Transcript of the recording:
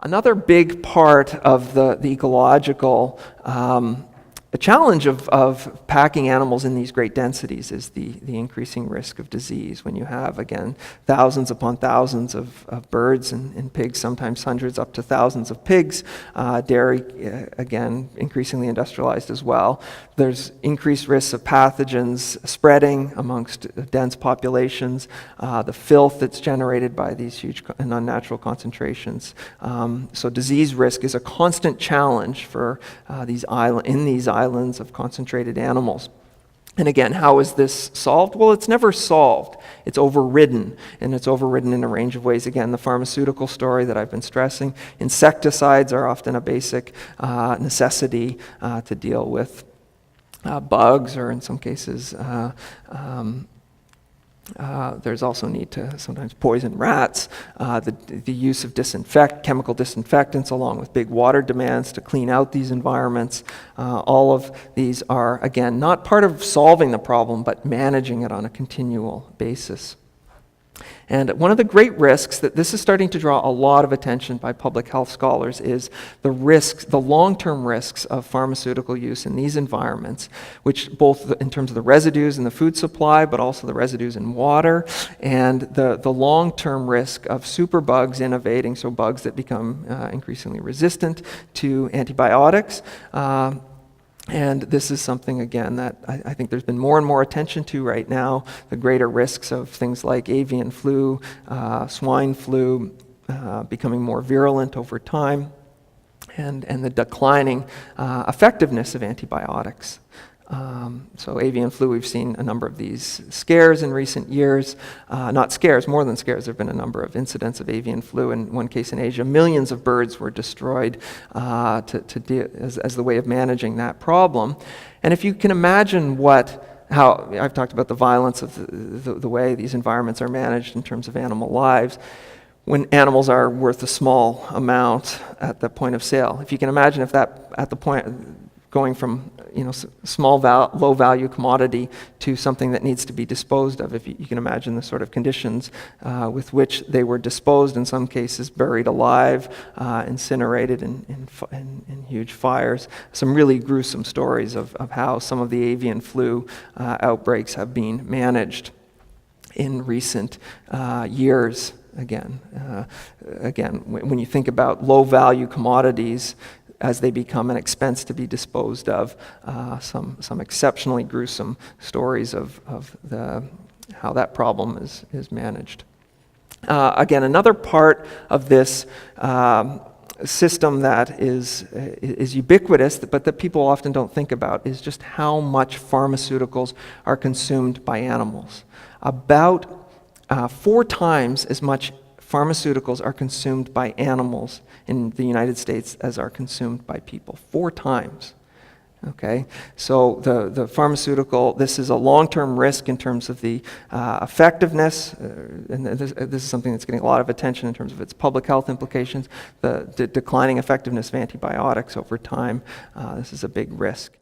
Another big part of the ecological the challenge of packing animals in these great densities is the increasing risk of disease when you have, again, thousands upon thousands of birds and pigs, sometimes hundreds up to thousands of pigs. Dairy, again, increasingly industrialized as well. There's increased risks of pathogens spreading amongst dense populations, the filth that's generated by these huge and unnatural concentrations. So disease risk is a constant challenge for these islands of concentrated animals. And again, how is this solved? Well, it's never solved. It's overridden, and it's overridden in a range of ways. Again, the pharmaceutical story that I've been stressing. Insecticides are often a basic necessity to deal with bugs, or in some cases, there's also need to sometimes poison rats. The use of chemical disinfectants along with big water demands to clean out these environments. All of these are, again, not part of solving the problem, but managing it on a continual basis. And one of the great risks that this is starting to draw a lot of attention by public health scholars is the long-term risks of pharmaceutical use in these environments, which both in terms of the residues in the food supply, but also the residues in water, and the long-term risk of superbugs innovating, so bugs that become increasingly resistant to antibiotics. And this is something, again, that I think there's been more and more attention to right now, the greater risks of things like avian flu, swine flu becoming more virulent over time, and the declining effectiveness of antibiotics. So avian flu, we've seen a number of these scares in recent years. Not scares, more than scares. There have been a number of incidents of avian flu. In one case in Asia, millions of birds were destroyed as the way of managing that problem. And if you can imagine how I've talked about the violence of the way these environments are managed in terms of animal lives, when animals are worth a small amount at the point of sale. If you can imagine if that at the point going from small low value commodity to something that needs to be disposed of. If you can imagine the sort of conditions with which they were disposed, in some cases buried alive, incinerated in huge fires. Some really gruesome stories of how some of the avian flu outbreaks have been managed in recent years. Again, when you think about low value commodities, as they become an expense to be disposed of, some exceptionally gruesome stories of how that problem is managed. Again, another part of this system that is ubiquitous, but that people often don't think about, is just how much pharmaceuticals are consumed by animals. About 4 times as much pharmaceuticals are consumed by animals in the United States as are consumed by people. 4 times. Okay, so the pharmaceutical, this is a long-term risk in terms of the effectiveness, and this is something that's getting a lot of attention in terms of its public health implications, the declining effectiveness of antibiotics over time. This is a big risk.